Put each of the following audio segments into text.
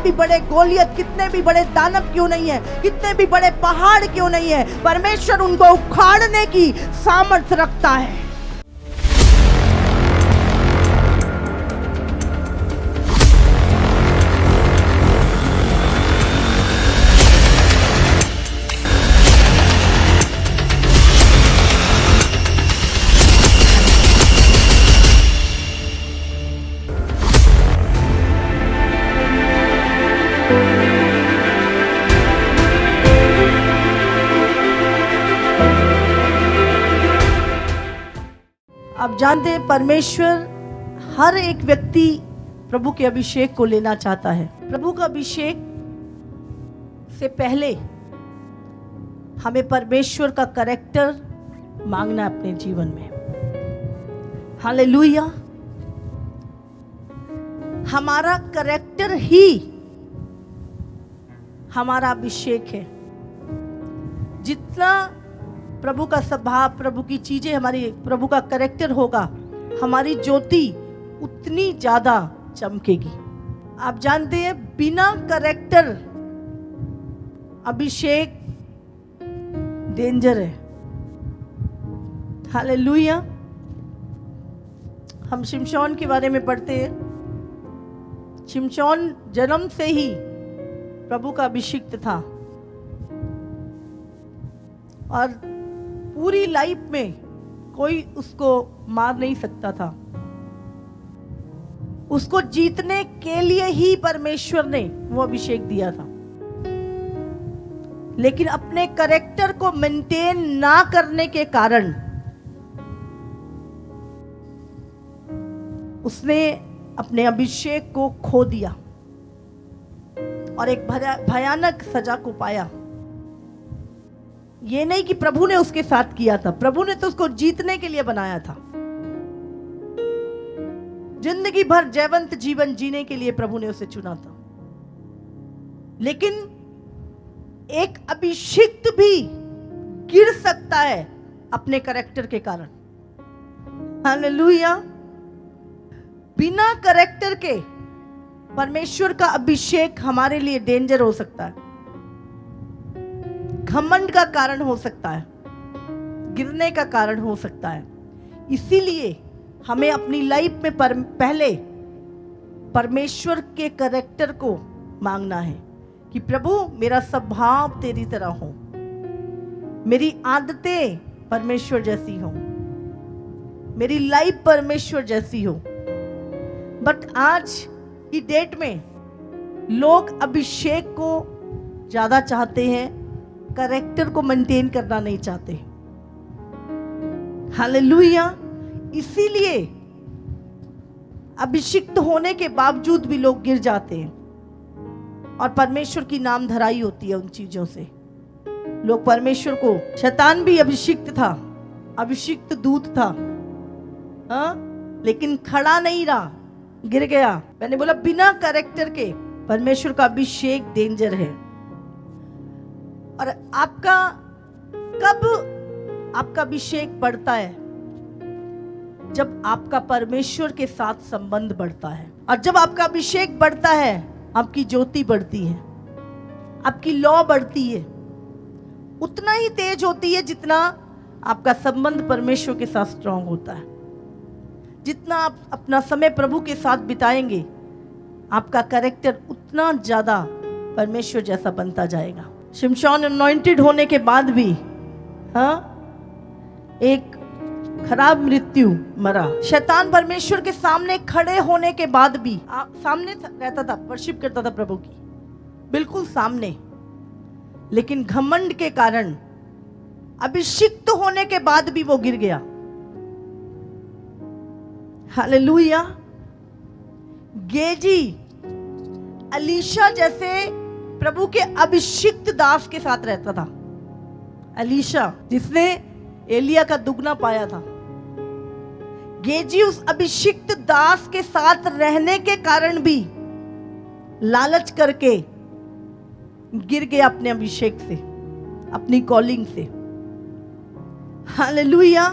भी बड़े गोलियत, कितने भी बड़े दानव क्यों नहीं है, कितने भी बड़े पहाड़ क्यों नहीं है, परमेश्वर उनको उखाड़ने की सामर्थ्य रखता है। आप जानते हैं परमेश्वर हर एक व्यक्ति प्रभु के अभिषेक को लेना चाहता है। प्रभु का अभिषेक से पहले हमें परमेश्वर का कैरेक्टर मांगना अपने जीवन में। हालेलुया। हमारा कैरेक्टर ही हमारा अभिषेक है। जितना प्रभु का स्वभाव, प्रभु की चीजें, हमारी प्रभु का कैरेक्टर होगा, हमारी ज्योति उतनी ज्यादा चमकेगी। आप जानते हैं बिना कैरेक्टर अभिषेक डेंजर है। हालेलुया। हम शिमशोन के बारे में पढ़ते हैं। शिमशोन जन्म से ही प्रभु का अभिषिक्त था और पूरी लाइफ में कोई उसको मार नहीं सकता था। उसको जीतने के लिए ही परमेश्वर ने वो अभिषेक दिया था, लेकिन अपने कैरेक्टर को मेंटेन ना करने के कारण उसने अपने अभिषेक को खो दिया और एक भयानक सजा को पाया। ये नहीं कि प्रभु ने उसके साथ किया था, प्रभु ने तो उसको जीतने के लिए बनाया था। जिंदगी भर जयवंत जीवन जीने के लिए प्रभु ने उसे चुना था, लेकिन एक अभिषिक्त भी गिर सकता है अपने कैरेक्टर के कारण। हालेलुया। बिना कैरेक्टर के परमेश्वर का अभिषेक हमारे लिए डेंजर हो सकता है, घमंड का कारण हो सकता है, गिरने का कारण हो सकता है। इसीलिए हमें अपनी लाइफ में पहले परमेश्वर के कैरेक्टर को मांगना है कि प्रभु मेरा स्वभाव तेरी तरह हो, मेरी आदतें परमेश्वर जैसी हो, मेरी लाइफ परमेश्वर जैसी हो। बट आज की डेट में लोग अभिषेक को ज्यादा चाहते हैं, कैरेक्टर को मेंटेन करना नहीं चाहते। हालेलुया। इसीलिए अभिषिक्त होने के बावजूद भी लोग गिर जाते हैं और परमेश्वर की नाम धराई होती है उन चीजों से। लोग परमेश्वर को, शैतान भी अभिषिक्त था, अभिषिक्त दूत था, लेकिन खड़ा नहीं रहा, गिर गया। मैंने बोला बिना कैरेक्टर के परमेश्वर का अभिषेक डेंजर है। और आपका कब आपका अभिषेक बढ़ता है? जब आपका परमेश्वर के साथ संबंध बढ़ता है। और जब आपका अभिषेक बढ़ता है, आपकी ज्योति बढ़ती है, आपकी लौ बढ़ती है, उतना ही तेज होती है जितना आपका संबंध परमेश्वर के साथ स्ट्रांग होता है। जितना आप अपना समय प्रभु के साथ बिताएंगे, आपका कैरेक्टर उतना ज्यादा परमेश्वर जैसा बनता जाएगा। शिमशोन अनॉइंटेड होने के बाद भी एक खराब मृत्यु मरा। शैतान परमेश्वर के सामने खड़े होने के बाद भी सामने रहता था, वर्शिप करता था प्रभु की, बिल्कुल सामने, लेकिन घमंड के कारण अभिषिक्त होने के बाद भी वो गिर गया। हालेलुया। गेजी अलीशा जैसे प्रभु के अभिषिक्त दास के साथ रहता था। अलीशा जिसने एलिया का दुगना पाया था, गेजी उस अभिषिक्त दास के साथ रहने के कारण भी लालच करके गिर गया अपने अभिषेक से, अपनी कॉलिंग से। हालेलुया।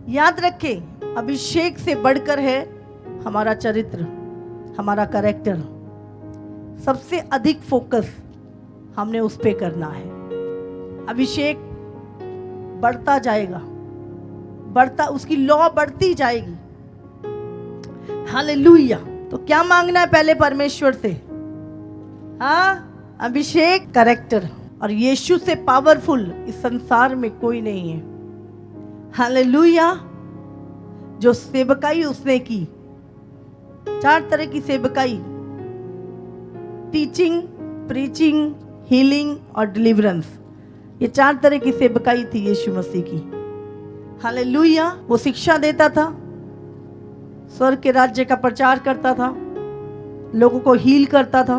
याद रखें, अभिषेक से बढ़कर है हमारा चरित्र, हमारा कैरेक्टर। सबसे अधिक फोकस हमने उस पे करना है। अभिषेक बढ़ता जाएगा, बढ़ता, उसकी लौ बढ़ती जाएगी। हालेलुया। तो क्या मांगना है पहले परमेश्वर से? हाँ, अभिषेक, कैरेक्टर। और यीशु से पावरफुल इस संसार में कोई नहीं है। हालेलुया। जो सेवकाई उसने की, 4 तरह की सेवकाई, टीचिंग, प्रीचिंग, हीलिंग और डिलीवरेंस। ये 4 तरह की सेवकाई थी यीशु मसीह की। हालेलुया। वो शिक्षा देता था, स्वर्ग के राज्य का प्रचार करता था, लोगों को हील करता था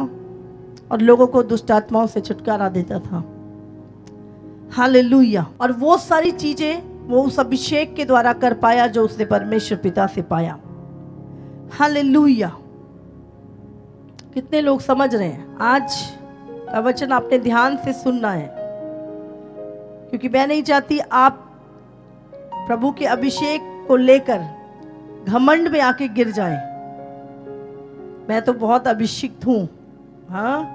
और लोगों को दुष्ट आत्माओं से छुटकारा देता था। हालेलुया। और वो सारी चीजें वो उस अभिषेक के द्वारा कर पाया जो उसने परमेश्वर पिता से पाया। हालेलुया। कितने लोग समझ रहे हैं? आज का वचन आपने ध्यान से सुनना है, क्योंकि मैं नहीं चाहती आप प्रभु के अभिषेक को लेकर घमंड में आके गिर जाएं। मैं तो बहुत अभिषिक्त हूं। हाँ,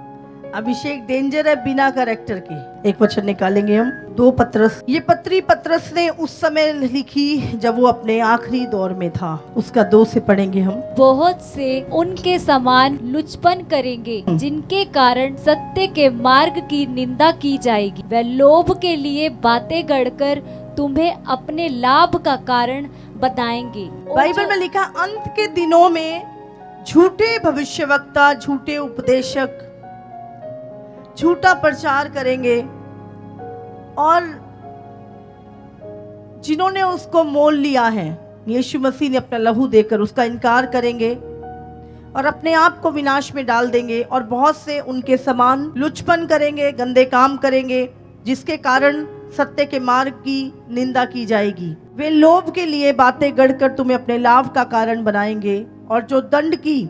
अभिषेक डेंजर है बिना कैरेक्टर के। एक वचन निकालेंगे हम, 2 पत्रस। ये पत्री पत्रस ने उस समय लिखी जब वो अपने आखिरी दौर में था। उसका 2 से पढ़ेंगे हम। बहुत से उनके समान लुचपन करेंगे, जिनके कारण सत्य के मार्ग की निंदा की जाएगी। वे लोभ के लिए बातें गढ़कर तुम्हें अपने लाभ का कारण बताएंगे। बाइबल में लिखा, अंत के दिनों में झूठे भविष्यवक्ता, झूठे उपदेशक झूठा प्रचार करेंगे और जिन्होंने उसको मोल लिया है, यीशु मसीह ने अपना लहू देकर, उसका इनकार करेंगे और अपने आप को विनाश में डाल देंगे। और बहुत से उनके समान लुचपन करेंगे, गंदे काम करेंगे, जिसके कारण सत्य के मार्ग की निंदा की जाएगी। वे लोभ के लिए बातें गढ़कर तुम्हें अपने लाभ का कारण बनाएंगे और जो दंड की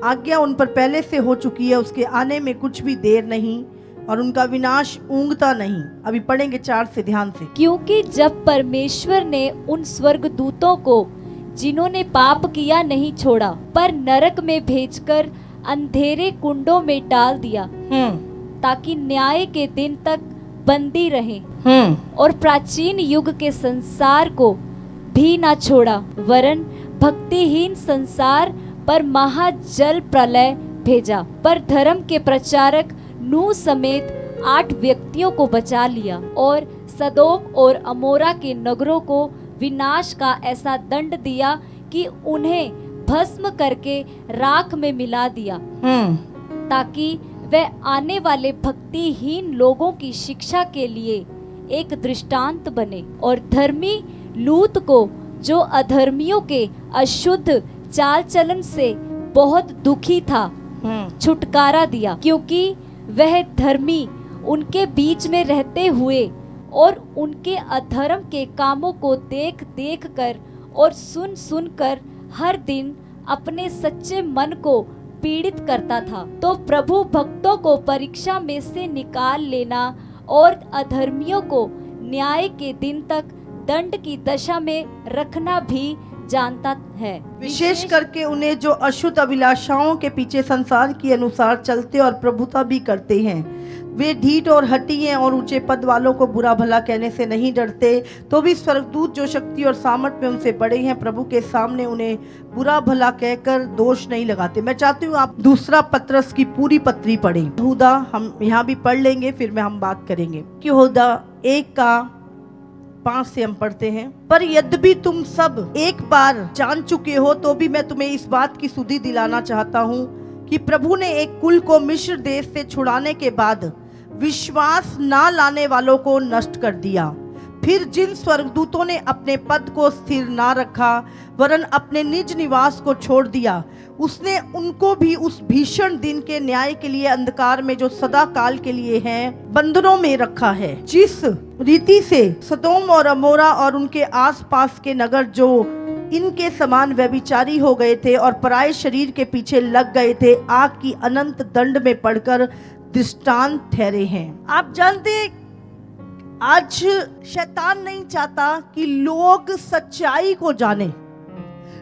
आज्ञा उन पर पहले से हो चुकी है, उसके आने में कुछ भी देर नहीं और उनका विनाश ऊंघता नहीं। अभी पढ़ेंगे 4 से, ध्यान से। क्योंकि जब परमेश्वर ने उन स्वर्गदूतों को जिन्होंने पाप किया नहीं छोड़ा, पर नरक में भेजकर अंधेरे कुंडों में डाल दिया, ताकि न्याय के दिन तक बंदी रहे, और प्राचीन युग के संसार को भी ना छोड़ा, वरन भक्तिहीन संसार पर महाजल प्रलय भेजा, पर धर्म के प्रचारक नूह समेत 8 व्यक्तियों को बचा लिया और सदोम और अमोरा के नगरों को विनाश का ऐसा दंड दिया कि उन्हें भस्म करके राख में मिला दिया, ताकि वह आने वाले भक्तिहीन लोगों की शिक्षा के लिए एक दृष्टांत बने और धर्मी लूत को, जो अधर्मियों के अशुद्ध चाल चलन से बहुत दुखी था, छुटकारा दिया, क्योंकि वह धर्मी उनके बीच में रहते हुए और उनके अधर्म के कामों को देख देख कर और सुन सुन कर हर दिन अपने सच्चे मन को पीड़ित करता था। तो प्रभु भक्तों को परीक्षा में से निकाल लेना और अधर्मियों को न्याय के दिन तक दंड की दशा में रखना भी जानता है। विशेष करके उन्हें जो अशुद्ध अभिलाषाओं के पीछे संसार के अनुसार चलते और प्रभुता भी करते हैं। वे ढीठ और हठी हैं और ऊंचे पद वालों को बुरा भला कहने से नहीं डरते, तो भी स्वर्गदूत जो शक्ति और सामर्थ में उनसे बड़े हैं, प्रभु के सामने उन्हें बुरा भला कहकर दोष नहीं लगाते। मैं चाहती हूँ आप 2 पत्रस की पूरी पत्री पढ़ें। यहूदा हम यहाँ भी पढ़ लेंगे, फिर में हम बात करेंगे कि यहूदा 1:5 से हम पढ़ते हैं। पर यद्यपि तुम सब एक बार जान चुके हो, तो भी मैं तुम्हें इस बात की सुधि दिलाना चाहता हूँ कि प्रभु ने एक कुल को मिस्र देश से छुड़ाने के बाद विश्वास ना लाने वालों को नष्ट कर दिया। फिर जिन स्वर्गदूतों ने अपने पद को स्थिर ना रखा वरन अपने निज निवास को छोड़ दिया, उसने उनको भी उस भीषण दिन के न्याय के लिए अंधकार में जो सदा काल के लिए हैं बंधनों में रखा है। जिस रीति से सदोम और अमोरा और उनके आसपास के नगर जो इनके समान व्यभिचारी हो गए थे और पराये शरीर के पीछे लग गए थे, आग की अनंत दंड में पड़कर दृष्टांत ठहरे हैं। आप जानते हैं आज शैतान नहीं चाहता कि लोग सच्चाई को जाने,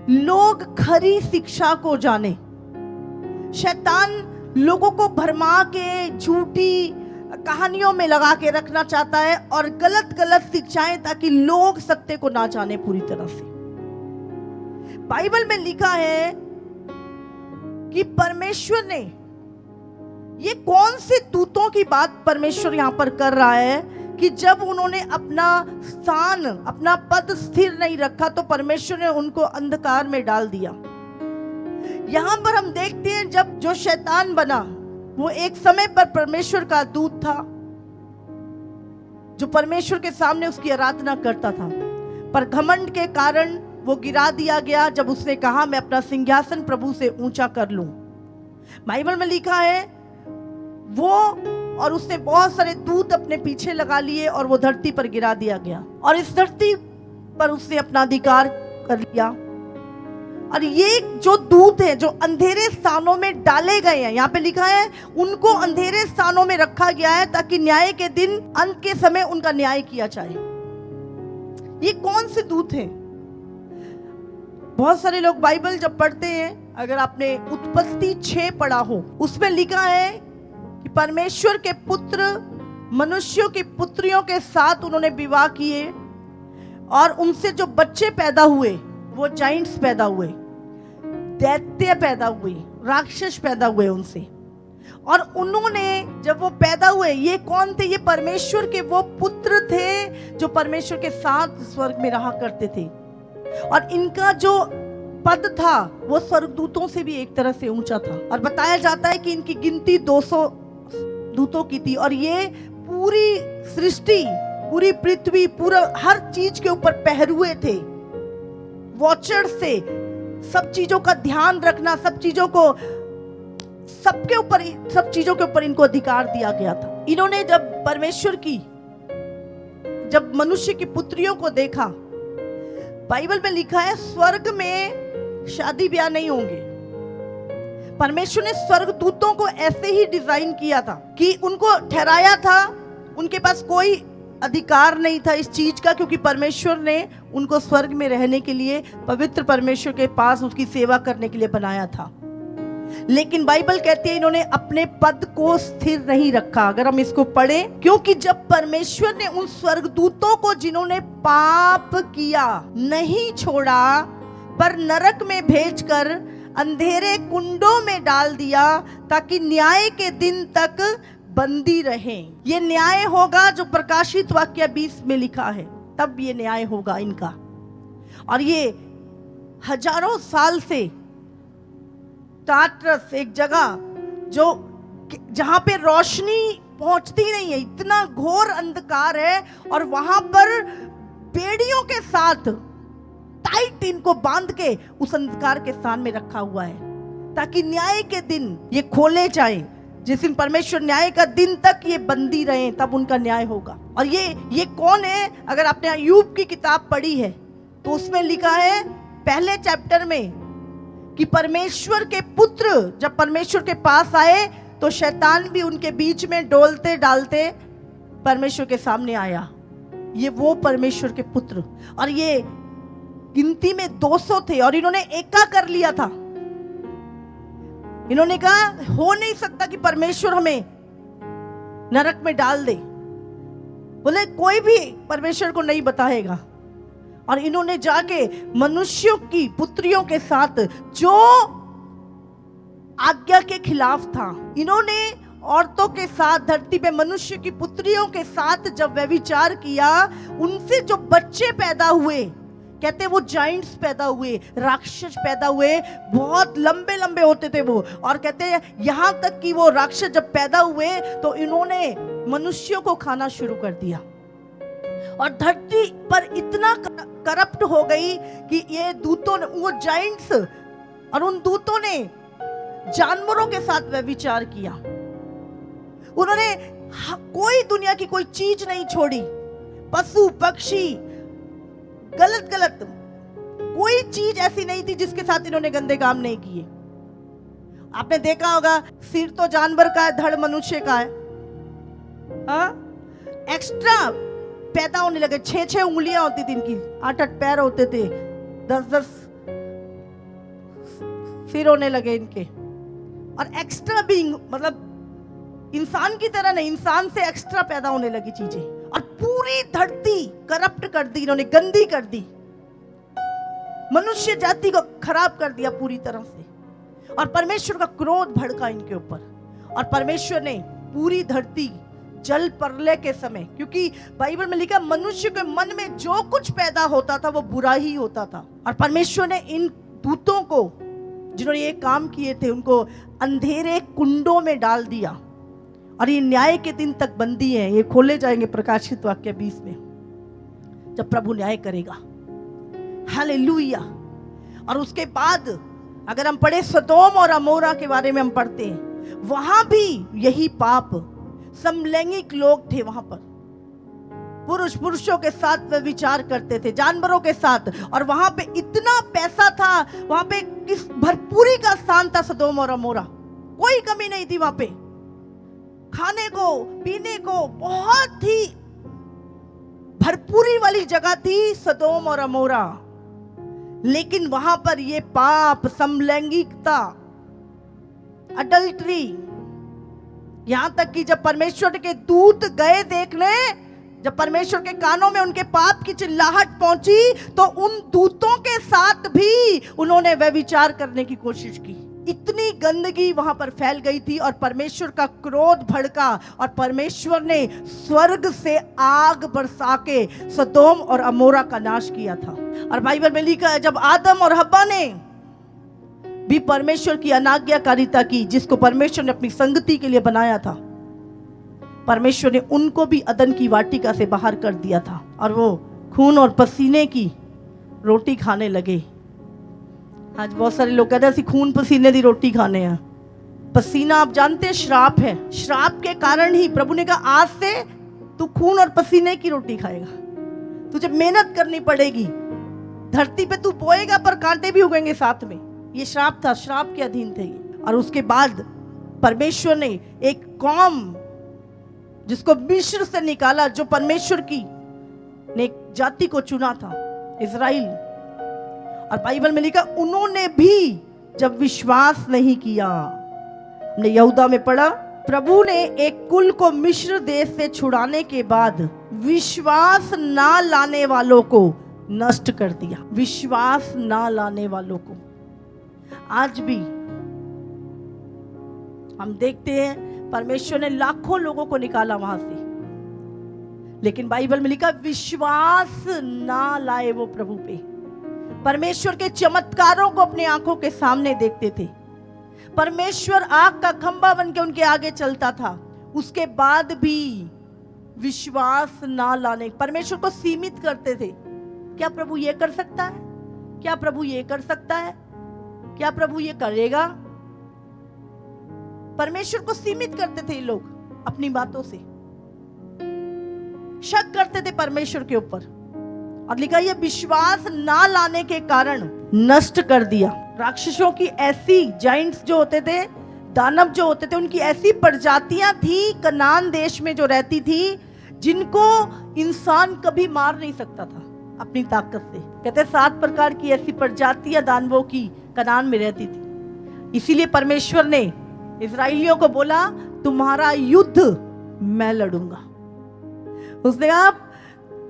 लोग खरी शिक्षा को जाने। शैतान लोगों को भरमा के झूठी कहानियों में लगा के रखना चाहता है और गलत गलत शिक्षाएं, ताकि लोग सत्य को ना जाने पूरी तरह से। बाइबल में लिखा है कि परमेश्वर ने, ये कौन से दूतों की बात परमेश्वर यहां पर कर रहा है कि जब उन्होंने अपना स्थान, अपना पद स्थिर नहीं रखा तो परमेश्वर ने उनको अंधकार में डाल दिया। यहां पर हम देखते हैं जब जो शैतान बना, वो एक समय पर परमेश्वर का दूत था जो परमेश्वर के सामने उसकी आराधना करता था, पर घमंड के कारण वो गिरा दिया गया जब उसने कहा मैं अपना सिंहासन प्रभु से ऊंचा कर लूं। बाइबल में लिखा है वो और उसने बहुत सारे दूत अपने पीछे लगा लिए और वो धरती पर गिरा दिया गया और इस धरती पर उसने अपना अधिकार कर लिया। और ये जो दूत है जो अंधेरे स्थानों में डाले गए हैं, यहाँ पे लिखा है उनको अंधेरे स्थानों में रखा गया है ताकि न्याय के दिन, अंत के समय उनका न्याय किया जाए। ये कौन से दूत हैं? बहुत सारे लोग बाइबल जब पढ़ते हैं, अगर आपने उत्पत्ति 6 पढ़ा हो, उसमें लिखा है कि परमेश्वर के पुत्र मनुष्यों की पुत्रियों के साथ उन्होंने विवाह किए और उनसे जो बच्चे पैदा हुए वो जाइंट्स पैदा हुए, दैत्य पैदा हुए, राक्षस पैदा हुए उनसे। और उन्होंने जब वो पैदा हुए, ये कौन थे? ये परमेश्वर के वो पुत्र थे जो परमेश्वर के साथ स्वर्ग में रहा करते थे और इनका जो पद था वो स्वर्गदूतों से भी एक तरह से ऊंचा था। और बताया जाता है कि इनकी गिनती 200 दूतों की थी और ये पूरी सृष्टि, पूरी पृथ्वी, पूरा हर चीज के ऊपर पहरुए थे, वॉचर्स थे। सब चीजों का ध्यान रखना, सब चीजों के ऊपर इनको अधिकार दिया गया था। इन्होंने जब परमेश्वर की, जब मनुष्य की पुत्रियों को देखा, बाइबल में लिखा है स्वर्ग में शादी ब्याह नहीं होंगे। परमेश्वर ने स्वर्गदूतों को ऐसे ही डिजाइन किया था कि उनको ठहराया था, उनके पास कोई अधिकार नहीं था इस चीज का, क्योंकि परमेश्वर ने उनको स्वर्ग में रहने के लिए, पवित्र परमेश्वर के पास उसकी सेवा करने के लिए बनाया था। लेकिन बाइबल कहती है इन्होंने अपने पद को स्थिर नहीं रखा। अगर हम इसको पढ़ें, क्योंकि जब परमेश्वर ने उन स्वर्गदूतों को जिन्होंने पाप किया नहीं छोड़ा, पर नरक में भेजकर अंधेरे कुंडों में डाल दिया ताकि न्याय के दिन तक बंदी रहें। ये न्याय होगा जो प्रकाशित वाक्य 20 में लिखा है, तब ये न्याय होगा इनका। और ये हजारों साल से टाट्रस, एक जगह जो जहां पे रोशनी पहुंचती नहीं है, इतना घोर अंधकार है, और वहां पर बेड़ियों के साथ टाइट इनको बांध के उस अंधकार के स्थान में रखा हुआ है ताकि न्याय के दिन ये खोले जाए। जिस दिन परमेश्वर न्याय का दिन तक ये बंदी रहे, तब उनका न्याय होगा। और ये कौन है? अगर आपने अय्यूब की किताब पढ़ी है तो उसमें लिखा है पहले चैप्टर में कि परमेश्वर के पुत्र जब परमेश्वर के पास आए तो शैतान भी उनके बीच में डोलते डालते परमेश्वर के सामने आया। ये वो परमेश्वर के पुत्र, और ये गिनती में 200 थे और इन्होंने एका कर लिया था। इन्होंने कहा हो नहीं सकता कि परमेश्वर हमें नरक में डाल दे, बोले कोई भी परमेश्वर को नहीं बताएगा। और इन्होंने जाके मनुष्यों की पुत्रियों के साथ जो आज्ञा के खिलाफ था, इन्होंने औरतों के साथ धरती पे मनुष्य की पुत्रियों के साथ जब व्यभिचार किया, उनसे जो बच्चे पैदा हुए, कहते वो जाइंट्स पैदा हुए, राक्षस पैदा हुए, बहुत लंबे लंबे होते थे वो। और कहते यहां तक कि वो राक्षस जब पैदा हुए तो इन्होंने मनुष्यों को खाना शुरू कर दिया और धरती पर इतना करप्ट हो गई कि ये दूतों ने, वो जाइंट्स और उन दूतों ने जानवरों के साथ व्यभिचार किया। उन्होंने कोई दुनिया की कोई चीज नहीं छोड़ी, पशु पक्षी, गलत गलत कोई चीज ऐसी नहीं थी जिसके साथ इन्होंने गंदे काम नहीं किए। आपने देखा होगा सिर तो जानवर का है, धड़ मनुष्य का है। एक्स्ट्रा पैदा होने लगे, 6-6 उंगलियां होती थी इनकी, 8-8 पैर होते थे, 10-10 सिर होने लगे इनके। और एक्स्ट्रा बीइंग, मतलब इंसान की तरह नहीं, इंसान से एक्स्ट्रा पैदा होने लगी चीजें, और पूरी धरती करप्ट कर दी इन्होंने, गंदी कर दी, मनुष्य जाति को खराब कर दिया पूरी तरह से। और परमेश्वर का क्रोध भड़का इनके ऊपर, और परमेश्वर ने पूरी धरती जल प्रलय के समय, क्योंकि बाइबल में लिखा मनुष्य के मन में जो कुछ पैदा होता था वो बुरा ही होता था, और परमेश्वर ने इन दूतों को जिन्होंने ये काम किए थे उनको अंधेरे कुंडों में डाल दिया, और ये न्याय के दिन तक बंदी है। ये खोले जाएंगे प्रकाशित वाक्य 20 में, जब प्रभु न्याय करेगा। हालेलुया। और उसके बाद अगर हम पढ़े सदोम और अमोरा के बारे में हम पढ़ते हैं, वहां भी यही पाप, समलैंगिक लोग थे वहां पर, पुरुषों के साथ वे विचार करते थे, जानवरों के साथ, और वहां पे इतना पैसा था, वहां पे किस भरपूरी का स्थान था सदोम और अमोरा, कोई कमी नहीं थी वहां पे, खाने को पीने को बहुत ही भरपूरी वाली जगह थी सदोम और अमोरा। लेकिन वहां पर ये पाप, समलैंगिकता, अडल्ट्री, यहां तक कि जब परमेश्वर के दूत गए देखने, जब परमेश्वर के कानों में उनके पाप की चिल्लाहट पहुंची, तो उन दूतों के साथ भी उन्होंने व्यभिचार करने की कोशिश की। इतनी गंदगी वहां पर फैल गई थी, और परमेश्वर का क्रोध भड़का, और परमेश्वर ने स्वर्ग से आग बरसा के सदोम और अमोरा का नाश किया था। और बाइबल में लिखा है जब आदम और हव्वा ने भी परमेश्वर की अनाज्ञाकारिता की, जिसको परमेश्वर ने अपनी संगति के लिए बनाया था, परमेश्वर ने उनको भी अदन की वाटिका से बाहर कर दिया था, और वो खून और पसीने की रोटी खाने लगे। आज बहुत सारे लोग कहते हैं ਅਸੀਂ खून पसीने की रोटी खाने हैं। पसीना आप जानते हैं श्राप है, श्राप के कारण ही प्रभु ने कहा आज से तू खून और पसीने की रोटी खाएगा, तुझे मेहनत करनी पड़ेगी, धरती पे तू बोएगा पर कांटे भी उगेंगे साथ में। ये श्राप था, श्राप के अधीन थे ये। और उसके बाद परमेश्वर ने एक कौम जिसको मिस्र से निकाला, जो परमेश्वर की ने एक जाति को चुना था, इजराइल, और बाइबल में लिखा उन्होंने भी जब विश्वास नहीं किया। हमने यहूदा में पढ़ा, प्रभु ने एक कुल को मिस्र देश से छुड़ाने के बाद विश्वास ना लाने वालों को नष्ट कर दिया। विश्वास ना लाने वालों को आज भी हम देखते हैं परमेश्वर ने लाखों लोगों को निकाला वहां से, लेकिन बाइबल में लिखा विश्वास ना लाए वो प्रभु पे। परमेश्वर के चमत्कारों को अपनी आंखों के सामने देखते थे, परमेश्वर आग का खंभा बन के उनके आगे चलता था, उसके बाद भी विश्वास ना लाने, परमेश्वर को सीमित करते थे। क्या प्रभु ये कर सकता है? क्या प्रभु ये कर सकता है? क्या प्रभु ये करेगा? परमेश्वर को सीमित करते थे लोग अपनी बातों से, शक करते थे परमेश्वर के ऊपर, और लिखा ये विश्वास ना लाने के कारण नष्ट कर दिया। राक्षसों की ऐसी जाइंट्स जो होते थे, दानव जो होते थे, उनकी ऐसी प्रजातियां थी कनान देश में जो रहती थी, जिनको इंसान कभी मार नहीं सकता था अपनी ताकत से। कहते 7 प्रकार की ऐसी प्रजातियां दानवों की कनान में रहती थी। इसीलिए परमेश्वर ने इजराइलियों को बोला तुम्हारा युद्ध मैं लड़ूंगा। उसने कहा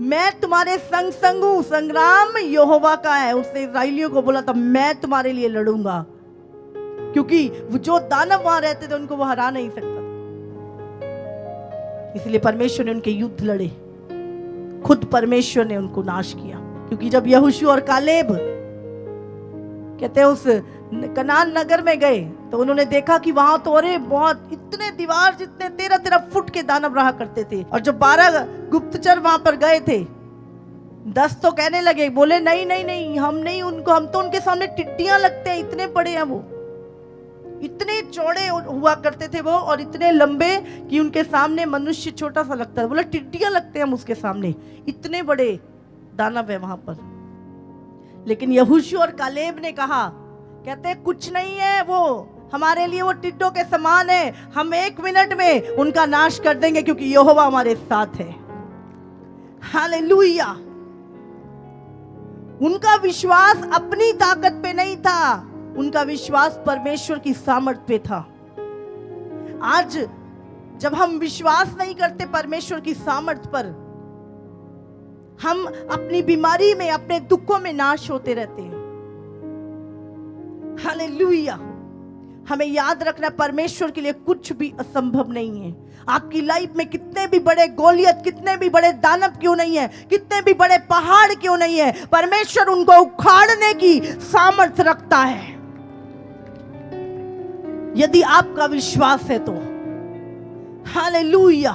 मैं तुम्हारे संग संग हूं, संग्राम यहोवा का है। उसने इजराइलियों को बोला था मैं तुम्हारे लिए लड़ूंगा, क्योंकि वो जो दानव वहां रहते थे उनको वो हरा नहीं सकता था। इसलिए परमेश्वर ने उनके युद्ध लड़े, खुद परमेश्वर ने उनको नाश किया। क्योंकि जब यहोशू और कालेब कहते हैं उस कनान नगर में गए, तो उन्होंने देखा कि वहां तो अरे बहुत इतने दीवार जितने 13-13 फुट के दानव रहा करते थे। और जो 12 गुप्तचर वहां पर गए थे, 10 तो कहने लगे, बोले नहीं नहीं नहीं हम नहीं, उनको हम तो उनके सामने टिड्डियां लगते हैं, इतने बड़े हैं वो, इतने चौड़े हुआ करते थे वो, और इतने लंबे कि उनके सामने मनुष्य छोटा सा लगता है। बोले टिड्डियां लगते हैं हम उसके सामने, इतने बड़े दानव है वहां पर। लेकिन यहोशू और कालेब ने कहा, कहते कुछ नहीं है वो, हमारे लिए वो टिड्डों के समान है, हम 1 मिनट में उनका नाश कर देंगे क्योंकि यहोवा हमारे साथ है। हालेलुया। उनका विश्वास अपनी ताकत पे नहीं था, उनका विश्वास परमेश्वर की सामर्थ पे था। आज जब हम विश्वास नहीं करते परमेश्वर की सामर्थ पर, हम अपनी बीमारी में, अपने दुखों में नाश होते रहते हैं। हालेलुया। हमें याद रखना, परमेश्वर के लिए कुछ भी असंभव नहीं है। आपकी लाइफ में कितने भी बड़े गोलियत, कितने भी बड़े दानव क्यों नहीं है, कितने भी बड़े पहाड़ क्यों नहीं है, परमेश्वर उनको उखाड़ने की सामर्थ रखता है, यदि आपका विश्वास है तो। हालेलुया।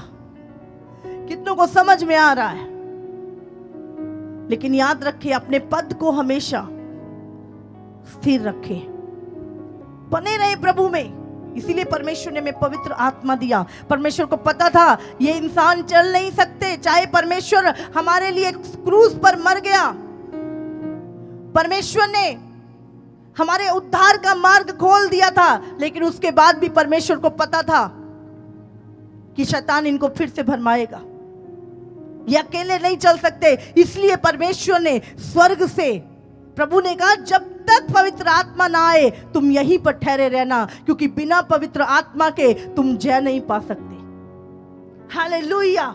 कितनों को समझ में आ रहा है? लेकिन याद रखें, अपने पद को हमेशा स्थिर रखें, बने रहे प्रभु में। इसीलिए परमेश्वर ने हमें पवित्र आत्मा दिया। परमेश्वर को पता था ये इंसान चल नहीं सकते, चाहे परमेश्वर हमारे लिए क्रूस पर मर गया, परमेश्वर ने हमारे उद्धार का मार्ग खोल दिया था, लेकिन उसके बाद भी परमेश्वर को पता था कि शैतान इनको फिर से भरमाएगा, ये अकेले नहीं चल सकते। इसलिए परमेश्वर ने स्वर्ग से, प्रभु ने कहा जब तक पवित्र आत्मा ना आए तुम यहीं पर ठहरे रहना, क्योंकि बिना पवित्र आत्मा के तुम जय नहीं पा सकते। हालेलुया।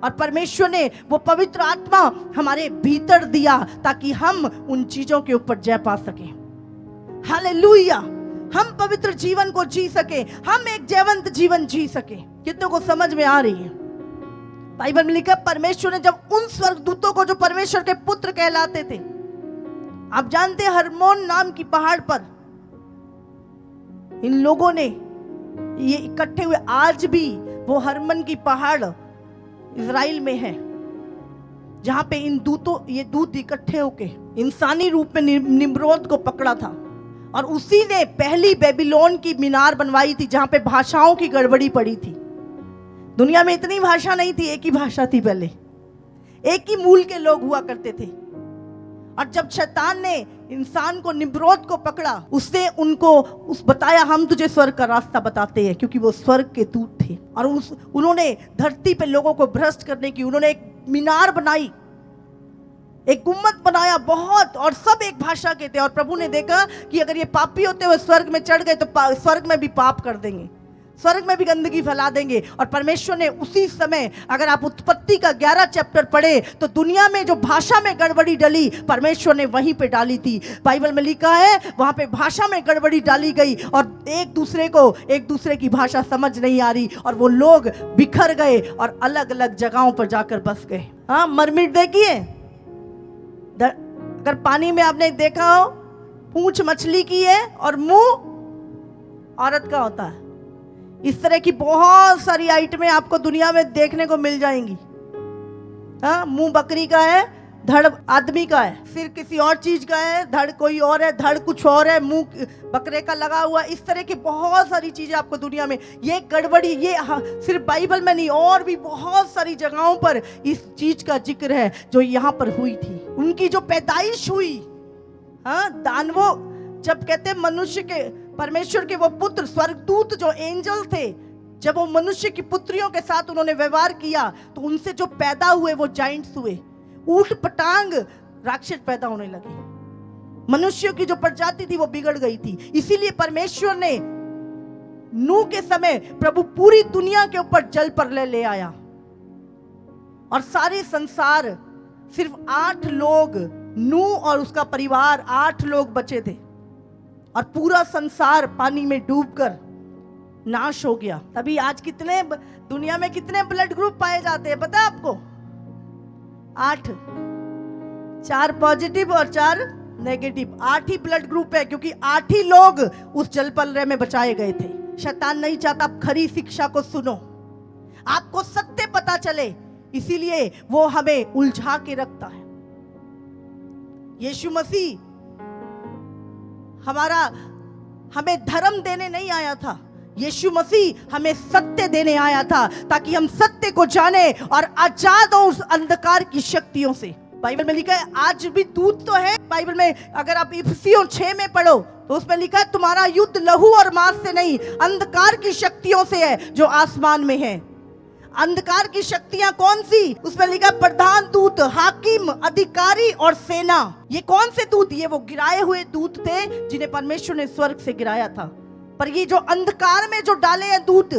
और परमेश्वर ने वो पवित्र आत्मा हमारे भीतर दिया ताकि हम उन चीजों के ऊपर जय पा सकें। हालेलुया। हम पवित्र जीवन को जी सके, हम एक जयवंत जीवन जी सके। कितनों को समझ में आ रही है? बाइबल में लिखा, परमेश्वर ने जब उन स्वर्गदूतों को जो परमेश्वर के पुत्र कहलाते थे, आप जानते हैं हरमोन नाम की पहाड़ पर इन लोगों ने ये इकट्ठे हुए। आज भी वो हरमन की पहाड़ इजराइल में है, जहां पे ये दूत इकट्ठे होके इंसानी रूप में निम्रोद को पकड़ा था, और उसी ने पहली बेबीलोन की मीनार बनवाई थी, जहां पे भाषाओं की गड़बड़ी पड़ी थी। दुनिया में इतनी भाषा नहीं थी, एक ही भाषा थी पहले, एक ही मूल के लोग हुआ करते थे। और जब शैतान ने इंसान को, निम्रोद को पकड़ा, उसने उनको बताया हम तुझे स्वर्ग का रास्ता बताते हैं, क्योंकि वो स्वर्ग के दूत थे। और उन्होंने धरती पे लोगों को भ्रष्ट करने की, उन्होंने एक मीनार बनाई, एक गुम्मत बनाया बहुत, और सब एक भाषा के थे। और प्रभु ने देखा कि अगर ये पापी होते हुए स्वर्ग में चढ़ गए तो स्वर्ग में भी पाप कर देंगे, स्वर्ग में भी गंदगी फैला देंगे। और परमेश्वर ने उसी समय, अगर आप उत्पत्ति का 11 चैप्टर पढ़े तो दुनिया में जो भाषा में गड़बड़ी डली, परमेश्वर ने वहीं पे डाली थी। बाइबल में लिखा है वहां पे भाषा में गड़बड़ी डाली गई, और एक दूसरे की भाषा समझ नहीं आ रही, और वो लोग बिखर गए और अलग अलग जगहों पर जाकर बस गए। हाँ, मरमिट देखिए, अगर पानी में आपने देखा हो, पूंछ मछली की है और मुंह औरत का होता है। इस तरह की बहुत सारी आइटमें आपको दुनिया में देखने को मिल जाएंगी। हाँ, मुंह बकरी का है, धड़ आदमी का है, सिर किसी और चीज का है, धड़ कोई और है, धड़ कुछ और है, मुंह बकरे का लगा हुआ। इस तरह की बहुत सारी चीजें आपको दुनिया में, ये गड़बड़ी, ये सिर्फ बाइबल में नहीं, और भी बहुत सारी जगहों पर इस चीज का जिक्र है जो यहाँ पर हुई थी। उनकी जो पैदाइश हुई, हाँ, दानवों, जब कहते मनुष्य के, परमेश्वर के वो पुत्र स्वर्गदूत जो एंजल थे, जब वो मनुष्य की पुत्रियों के साथ उन्होंने व्यवहार किया तो उनसे जो पैदा हुए वो जाइंट्स हुए, ऊट पटांग राक्षस पैदा होने लगे। मनुष्यों की जो प्रजाति थी वो बिगड़ गई थी। इसीलिए परमेश्वर ने नूह के समय प्रभु पूरी दुनिया के ऊपर जल प्रलय ले आया, और सारे संसार, सिर्फ 8 लोग, नूह और उसका परिवार 8 लोग बचे थे, और पूरा संसार पानी में डूबकर नाश हो गया। तभी आज दुनिया में कितने ब्लड ग्रुप पाए जाते हैं पता है आपको? 8, 4 पॉजिटिव और 4 नेगेटिव, 8 ही ब्लड ग्रुप है, क्योंकि 8 ही लोग उस जल प्रलय में बचाए गए थे। शैतान नहीं चाहता आप खरी शिक्षा को सुनो, आपको सत्य पता चले, इसीलिए वो हमें उलझा के रखता है। यीशु मसीह हमें धर्म देने नहीं आया था, यीशु मसीह हमें सत्य देने आया था, ताकि हम सत्य को जाने और आजाद हो उस अंधकार की शक्तियों से। बाइबल में लिखा है, आज भी दूत तो है। बाइबल में अगर आप इफिसियों 6 में पढ़ो तो उसमें लिखा है, तुम्हारा युद्ध लहू और मांस से नहीं, अंधकार की शक्तियों से है जो आसमान में है। अंधकार की शक्तियां कौन सी? उसमें लिखा प्रधान दूत, हाकिम, अधिकारी और सेना। ये कौन से दूत? ये वो गिराए हुए दूत थे जिन्हें परमेश्वर ने स्वर्ग से गिराया था। पर ये जो अंधकार में जो डाले हैं दूत,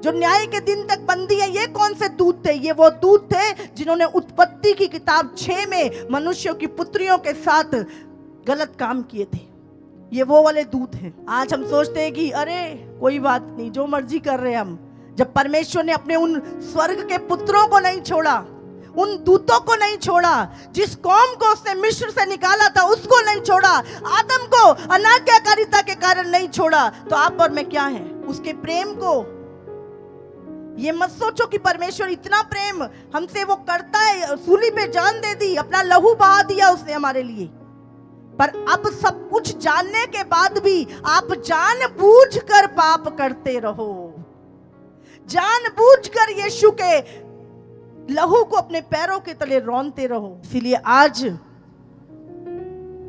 जो न्याय के दिन तक बंदी है, ये कौन से दूत थे? ये वो दूत थे जिन्होंने उत्पत्ति की किताब 6 में मनुष्यों की पुत्रियों के साथ गलत काम किए थे। ये वो वाले दूत हैं। आज हम सोचते हैं कि अरे कोई बात नहीं, जो मर्जी कर रहे हैं हम। जब परमेश्वर ने अपने उन स्वर्ग के पुत्रों को नहीं छोड़ा, उन दूतों को नहीं छोड़ा, जिस कौम को उसने मिस्र से निकाला था उसको नहीं छोड़ा, आदम को अनाज्ञाकारिता के कारण नहीं छोड़ा, तो आप और मैं क्या हैं? उसके प्रेम को ये मत सोचो कि परमेश्वर इतना प्रेम हमसे वो करता है, सूली पे जान दे दी, अपना लहू बहा दिया उसने हमारे लिए। पर अब सब कुछ जानने के बाद भी आप जानबूझकर पाप करते रहो, जानबूझकर यीशु के लहू को अपने पैरों के तले रौंदते रहो। इसीलिए आज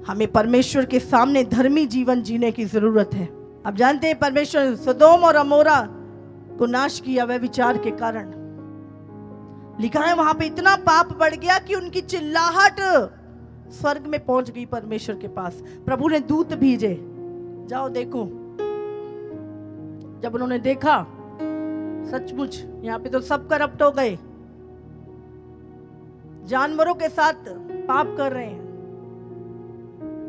हमें परमेश्वर के सामने धर्मी जीवन जीने की जरूरत है। आप जानते हैं परमेश्वर सदोम और अमोरा को नाश किया वह विचार के कारण। लिखा है वहां पे इतना पाप बढ़ गया कि उनकी चिल्लाहट स्वर्ग में पहुंच गई परमेश्वर के पास। प्रभु ने दूत भेजे, जाओ देखो। जब उन्होंने देखा सचमुच यहाँ पे तो सब करप्ट हो गए, जानवरों के साथ पाप कर रहे हैं,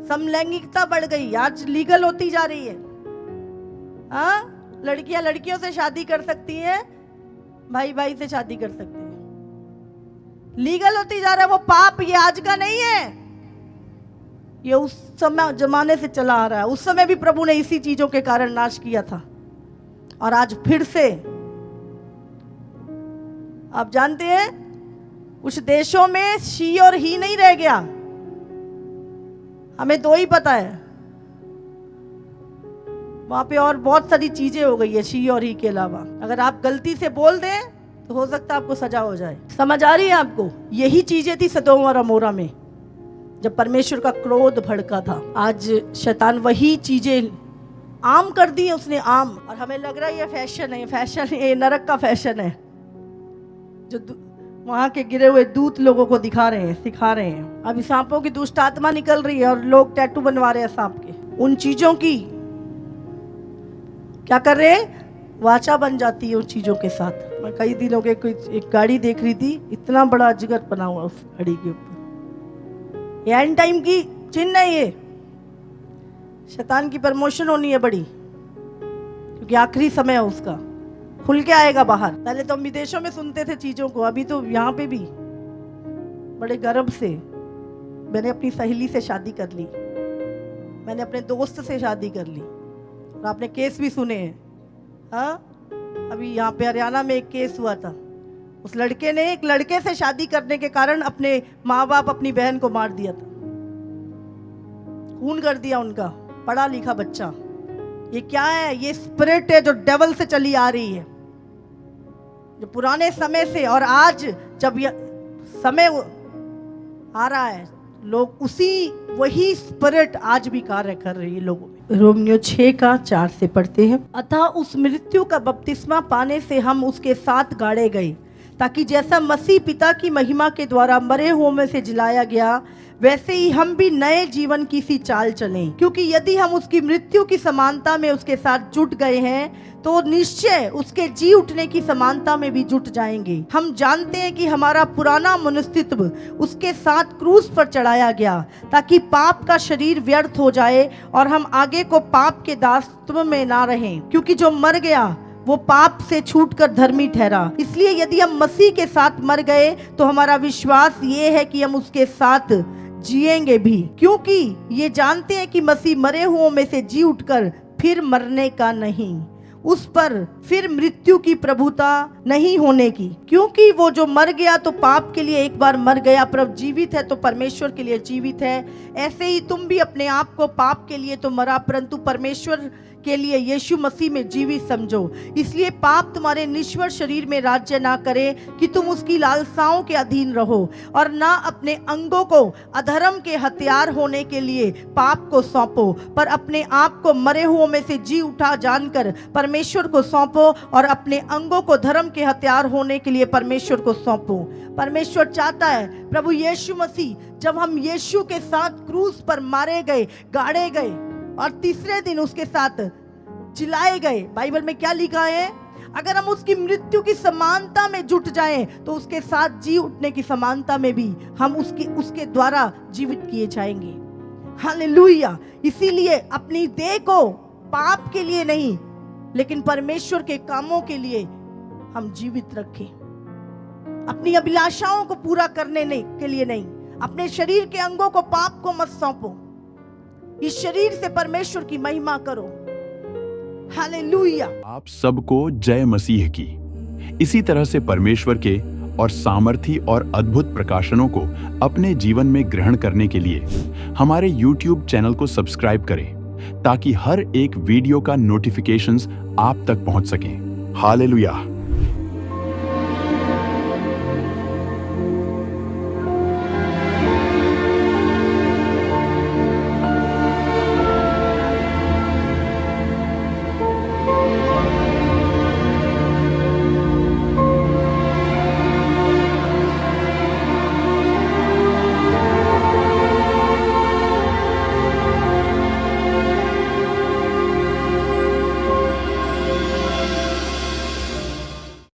समलैंगिकता बढ़ गई, आज लीगल होती जा रही है। हाँ, लड़कियां लड़कियों से शादी कर सकती हैं, भाई भाई से शादी कर सकते हैं, लीगल होती जा रहा है वो पाप। ये आज का नहीं है, ये उस समय जमाने से चला आ रहा है। उस समय भी प्रभु ने इसी चीजों के कारण नाश किया था, और आज फिर से। आप जानते हैं कुछ देशों में शी और ही नहीं रह गया, हमें दो ही पता है। वहां पे और बहुत सारी चीजें हो गई है शी और ही के अलावा। अगर आप गलती से बोल दें तो हो सकता है आपको सजा हो जाए। समझ आ रही है आपको? यही चीजें थी सदोम और अमोरा में जब परमेश्वर का क्रोध भड़का था। आज शैतान वही चीजें आम कर दी है उसने, आम। और हमें लग रहा है ये फैशन है, फैशन है, ये नरक का फैशन है, जो वहां के गिरे हुए दूत लोगों को दिखा रहे हैं, सिखा रहे हैं। अभी सांपों की दुष्ट आत्मा निकल रही है और लोग टैटू बनवा रहे हैं सांप के। उन चीजों की क्या कर रहे हैं? वाचा बन जाती है उन चीजों के साथ। मैं कई दिनों के कोई एक गाड़ी देख रही थी, इतना बड़ा अजगर बना हुआ उस गाड़ी के ऊपर। ये एंड टाइम की चिन्ह है, ये शैतान की प्रमोशन होनी है बड़ी, क्योंकि आखिरी समय है उसका, खुल के आएगा बाहर। पहले तो हम विदेशों में सुनते थे चीजों को, अभी तो यहाँ पे भी बड़े गर्व से। मैंने अपनी सहेली से शादी कर ली, मैंने अपने दोस्त से शादी कर ली, और आपने केस भी सुने हैं। हाँ, अभी यहाँ पे हरियाणा में एक केस हुआ था, उस लड़के ने एक लड़के से शादी करने के कारण अपने माँ बाप, अपनी बहन को मार दिया था, खून कर दिया उनका, पढ़ा लिखा बच्चा। ये क्या है? ये स्पिरिट है जो डेवल से चली आ रही है, जो पुराने समय से। और आज जब यह समय आ रहा है, लोग उसी वही स्पिरिट आज भी कार्य कर रही है लोगों में। रोमियो 6:4 से पढ़ते हैं, अतः उस मृत्यु का बपतिस्मा पाने से हम उसके साथ गाड़े गए, ताकि जैसा मसीह पिता की महिमा के द्वारा मरे हुओं में से जिलाया गया, वैसे ही हम भी नए जीवन की सी चाल चलें। क्योंकि यदि हम उसकी मृत्यु की समानता में उसके साथ जुट गए हैं, तो निश्चय उसके जी उठने की समानता में भी जुट जाएंगे। हम जानते हैं कि हमारा पुराना मनुष्यत्व उसके साथ क्रूस पर चढ़ाया गया, ताकि पाप का शरीर व्यर्थ हो जाए और हम आगे को पाप के दासत्व में ना रहें। क्योंकि जो मर गया वो पाप से छूटकर धर्मी ठहरा। इसलिए यदि हम मसीह के साथ मर गए, तो हमारा विश्वास ये है कि हम उसके साथ जिएंगे भी, क्योंकि ये जानते हैं कि मसीह मरे हुओं में से जी उठकर फिर मरने का नहीं, उस पर फिर मृत्यु की प्रभुता नहीं होने की। क्योंकि वो जो मर गया तो पाप के लिए एक बार मर गया, पर अब जीवित है तो परमेश्वर के लिए जीवित है। ऐसे ही तुम भी अपने आप को पाप के लिए तो मरा, परंतु परमेश्वर के लिए यीशु मसीह में जीवित समझो। इसलिए पाप तुम्हारे निश्वर शरीर में राज्य ना करे कि तुम उसकी लालसाओं के अधीन रहो, और ना अपने अंगों को अधर्म के हथियार होने के लिए पाप को सौंपो, पर अपने आप को मरे हुओं में से जी उठा जानकर परमेश्वर को सौंपो, और अपने अंगों को धर्म के हथियार होने के लिए परमेश्वर को सौंपो। परमेश्वर चाहता है प्रभु यीशु मसीह, जब हम यीशु के साथ क्रूस पर मारे गए, गाड़े गए, और तीसरे दिन उसके साथ जिलाए गए, बाइबल में क्या लिखा है, अगर हम उसकी मृत्यु की समानता में जुट जाएं तो उसके साथ जी उठने की समानता में भी हम उसके द्वारा जीवित किए जाएंगे। हालेलुया। इसीलिए अपनी देह को पाप के लिए नहीं लेकिन परमेश्वर के कामों के लिए हम जीवित रखें। अपनी अभिलाषाओं को पूरा करने के लिए नहीं, अपने शरीर के अंगों को पाप को मत सौंपो, इस शरीर से परमेश्वर की महिमा करो। हालेलुया। आप सबको जय मसीह की। इसी तरह से परमेश्वर के और सामर्थी और अद्भुत प्रकाशनों को अपने जीवन में ग्रहण करने के लिए हमारे YouTube चैनल को सब्सक्राइब करें ताकि हर एक वीडियो का नोटिफिकेशंस आप तक पहुंच सके। हालेलुया।